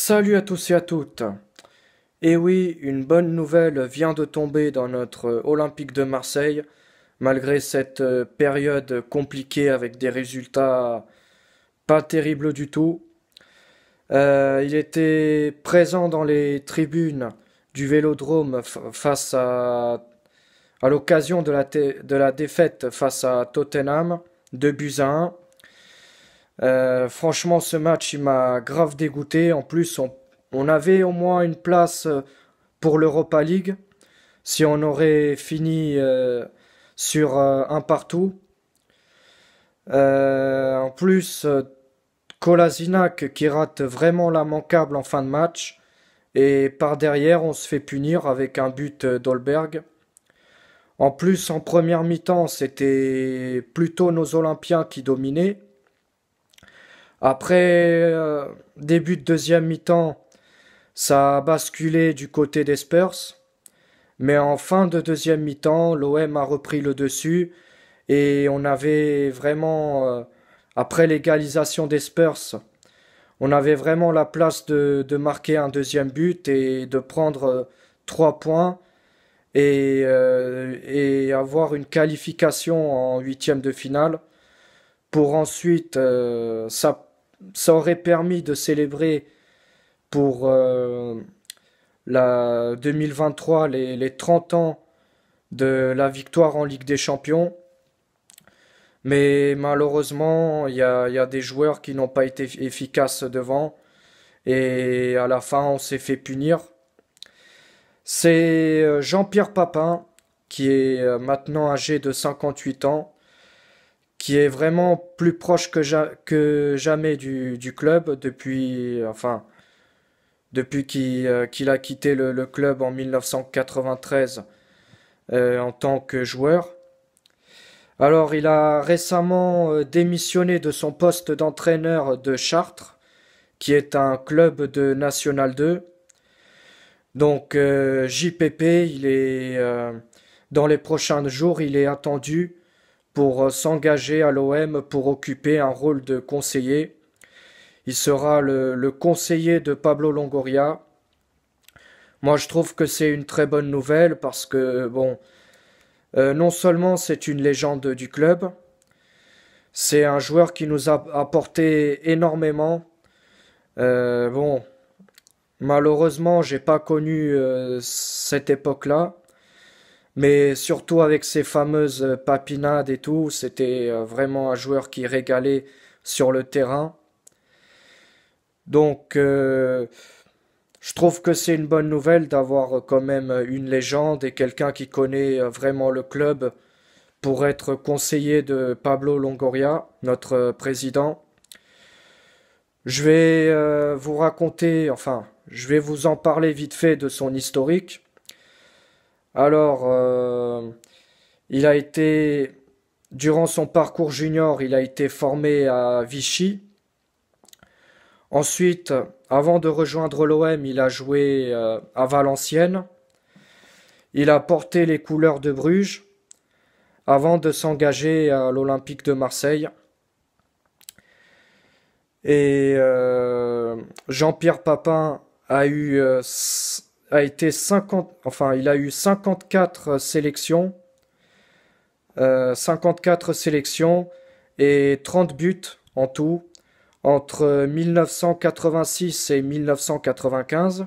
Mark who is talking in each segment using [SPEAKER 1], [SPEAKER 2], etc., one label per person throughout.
[SPEAKER 1] Salut à tous et à toutes. Et oui, une bonne nouvelle vient de tomber dans notre Olympique de Marseille, malgré cette période compliquée avec des résultats pas terribles du tout. Il était présent dans les tribunes du Vélodrome face à l'occasion de la défaite face à Tottenham, 2 buts à 1. Franchement, ce match, il m'a grave dégoûté. En plus, on avait au moins une place pour l'Europa League si on aurait fini sur un partout. En plus, Kolasinac qui rate vraiment l'immanquable en fin de match. Et par derrière, on se fait punir avec un but d'Holberg. En plus, en première mi-temps, c'était plutôt nos Olympiens qui dominaient. Après, début de deuxième mi-temps, ça a basculé du côté des Spurs. Mais en fin de deuxième mi-temps, l'OM a repris le dessus. Et on avait vraiment, après l'égalisation des Spurs, on avait vraiment la place de marquer un deuxième but et de prendre 3 points et avoir une qualification en huitième de finale pour ensuite, ça aurait permis de célébrer pour la 2023 les 30 ans de la victoire en Ligue des Champions. Mais malheureusement, il y a des joueurs qui n'ont pas été efficaces devant. Et à la fin, on s'est fait punir. C'est Jean-Pierre Papin, qui est maintenant âgé de 58 ans, qui est vraiment plus proche que jamais du club depuis qu'il a quitté le club en 1993 en tant que joueur. Alors, il a récemment démissionné de son poste d'entraîneur de Chartres, qui est un club de National 2. Donc, JPP, dans les prochains jours, il est attendu pour s'engager à l'OM pour occuper un rôle de conseiller. Il sera le conseiller de Pablo Longoria. Moi, je trouve que c'est une très bonne nouvelle parce que, bon, non seulement c'est une légende du club, c'est un joueur qui nous a apporté énormément. Bon, malheureusement, j'ai pas connu cette époque-là, mais surtout avec ses fameuses papinades et tout, c'était vraiment un joueur qui régalait sur le terrain. Donc, je trouve que c'est une bonne nouvelle d'avoir quand même une légende et quelqu'un qui connaît vraiment le club pour être conseiller de Pablo Longoria, notre président. Je vais vous raconter, enfin, je vais vous en parler vite fait de son historique. Alors, il a été, durant son parcours junior, il a été formé à Vichy. Ensuite, avant de rejoindre l'OM, il a joué à Valenciennes. Il a porté les couleurs de Bruges avant de s'engager à l'Olympique de Marseille. Et Jean-Pierre Papin a été 50, enfin, il a eu 54 sélections et 30 buts en tout entre 1986 et 1995.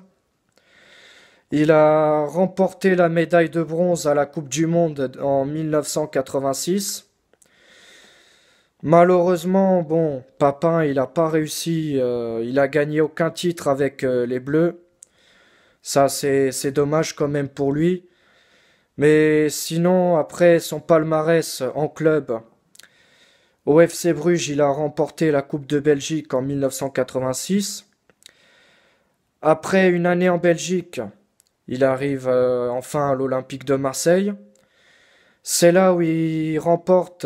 [SPEAKER 1] Il a remporté la médaille de bronze à la Coupe du Monde en 1986. Malheureusement, bon, Papin, il n'a pas réussi, il a gagné aucun titre avec les Bleus. Ça, c'est dommage quand même pour lui. Mais sinon, après son palmarès en club, au FC Bruges, il a remporté la Coupe de Belgique en 1986. Après une année en Belgique, il arrive enfin à l'Olympique de Marseille. C'est là où il remporte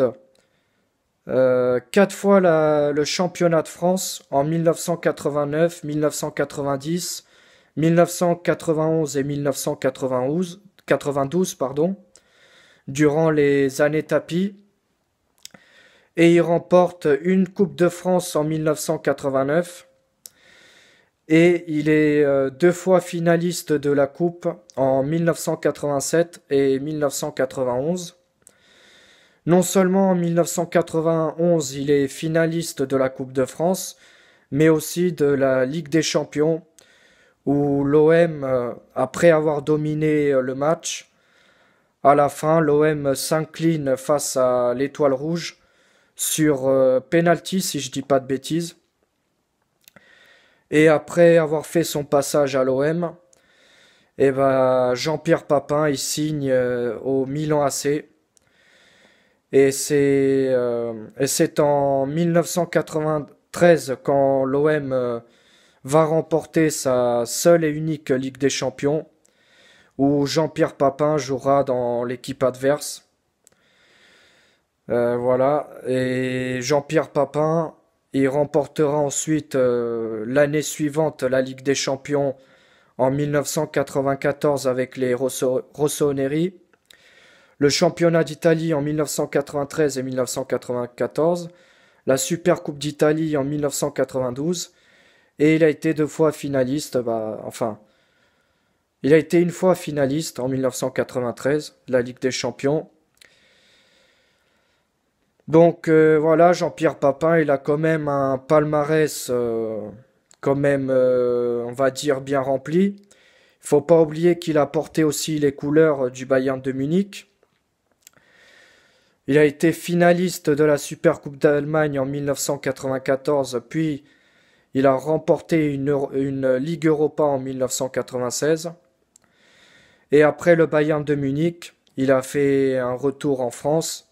[SPEAKER 1] 4 fois le championnat de France en 1989, 1990, 1991 et 1992, pardon, durant les années tapis. Et il remporte une Coupe de France en 1989 Et il est deux fois finaliste de la Coupe en 1987 et 1991. Non seulement en 1991, il est finaliste de la Coupe de France, mais aussi de la Ligue des Champions, où l'OM, après avoir dominé le match, à la fin, l'OM s'incline face à l'Étoile Rouge sur penalty, si je dis pas de bêtises. Et après avoir fait son passage à l'OM, eh ben, Jean-Pierre Papin il signe au Milan AC. Et c'est en 1993 quand l'OM va remporter sa seule et unique Ligue des Champions, où Jean-Pierre Papin jouera dans l'équipe adverse. Voilà. Et Jean-Pierre Papin, il remportera ensuite l'année suivante la Ligue des Champions en 1994 avec les Rossoneri, le championnat d'Italie en 1993 et 1994, la Super Coupe d'Italie en 1992, et il a été deux fois finaliste, il a été une fois finaliste en 1993, la Ligue des Champions. Donc voilà, Jean-Pierre Papin, il a quand même un palmarès quand même, on va dire, bien rempli. Il faut pas oublier qu'il a porté aussi les couleurs du Bayern de Munich. Il a été finaliste de la Super Coupe d'Allemagne en 1994, puis il a remporté une Ligue Europa en 1996. Et après le Bayern de Munich, il a fait un retour en France,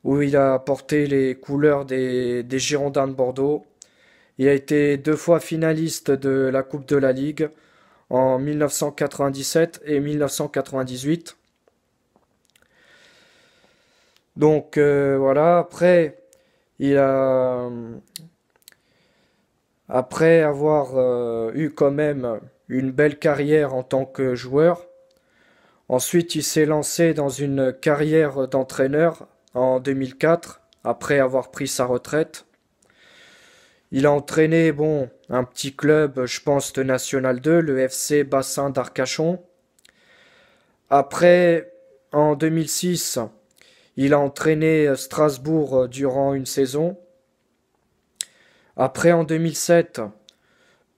[SPEAKER 1] où il a porté les couleurs des Girondins de Bordeaux. Il a été deux fois finaliste de la Coupe de la Ligue en 1997 et 1998. Donc voilà, il a, après avoir eu quand même une belle carrière en tant que joueur, ensuite il s'est lancé dans une carrière d'entraîneur en 2004, après avoir pris sa retraite. Il a entraîné, bon, un petit club, je pense, de National 2, le FC Bassin d'Arcachon. Après, en 2006, il a entraîné Strasbourg durant une saison. Après, en 2007,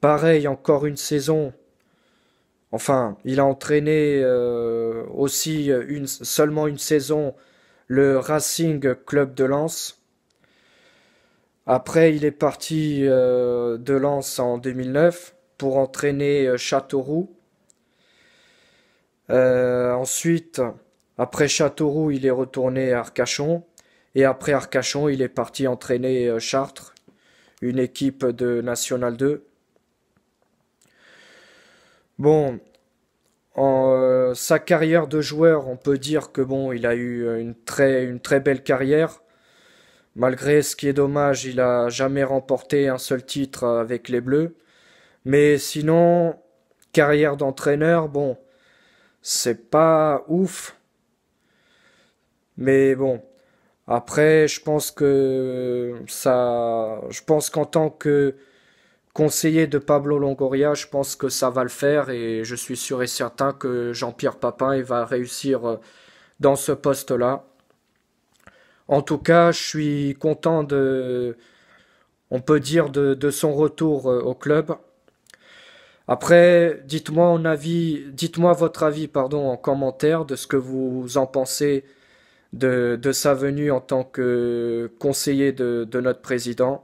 [SPEAKER 1] pareil, encore une saison. Enfin, il a entraîné aussi seulement une saison le Racing Club de Lens. Après, il est parti de Lens en 2009 pour entraîner Châteauroux. Ensuite, après Châteauroux, il est retourné à Arcachon. Et après Arcachon, il est parti entraîner Chartres, une équipe de National 2. Bon, sa carrière de joueur, on peut dire que bon, il a eu une très belle carrière. Malgré ce qui est dommage, il a jamais remporté un seul titre avec les Bleus. Mais sinon, carrière d'entraîneur, bon, c'est pas ouf. Mais bon, après, je pense qu'en tant que conseiller de Pablo Longoria, je pense que ça va le faire et je suis sûr et certain que Jean-Pierre Papin il va réussir dans ce poste-là. En tout cas, je suis content on peut dire, de son retour au club. Après, dites-moi votre avis, pardon, en commentaire de ce que vous en pensez de sa venue en tant que conseiller de notre président.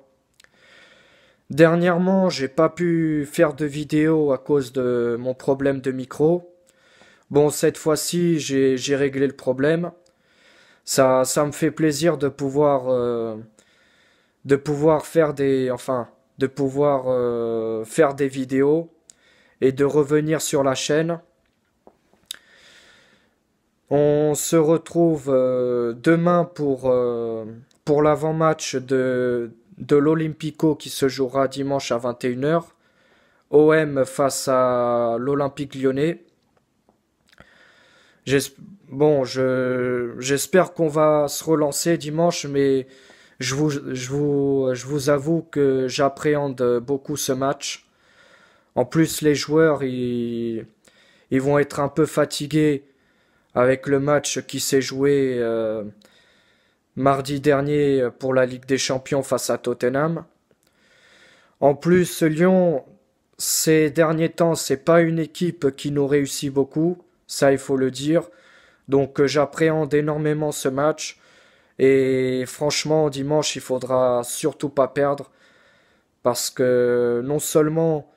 [SPEAKER 1] Dernièrement, j'ai pas pu faire de vidéo à cause de mon problème de micro. Bon, cette fois-ci, j'ai réglé le problème. Ça me fait plaisir de pouvoir faire des vidéos et de revenir sur la chaîne. On se retrouve demain pour l'avant-match de l'Olympico qui se jouera dimanche à 21h. OM face à l'Olympique Lyonnais. J'es- J'espère qu'on va se relancer dimanche, mais je vous avoue que j'appréhende beaucoup ce match. En plus, les joueurs, ils vont être un peu fatigués avec le match qui s'est joué mardi dernier pour la Ligue des Champions face à Tottenham. En plus, Lyon, ces derniers temps, c'est pas une équipe qui nous réussit beaucoup, ça il faut le dire. Donc j'appréhende énormément ce match et franchement dimanche il faudra surtout pas perdre parce que non seulement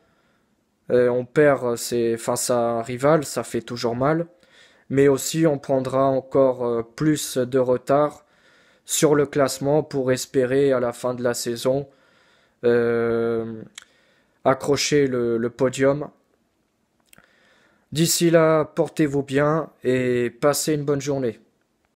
[SPEAKER 1] on perd c'est face à un rival, ça fait toujours mal, mais aussi on prendra encore plus de retard sur le classement pour espérer à la fin de la saison euh, accrocher le podium. D'ici là, portez-vous bien et passez une bonne journée.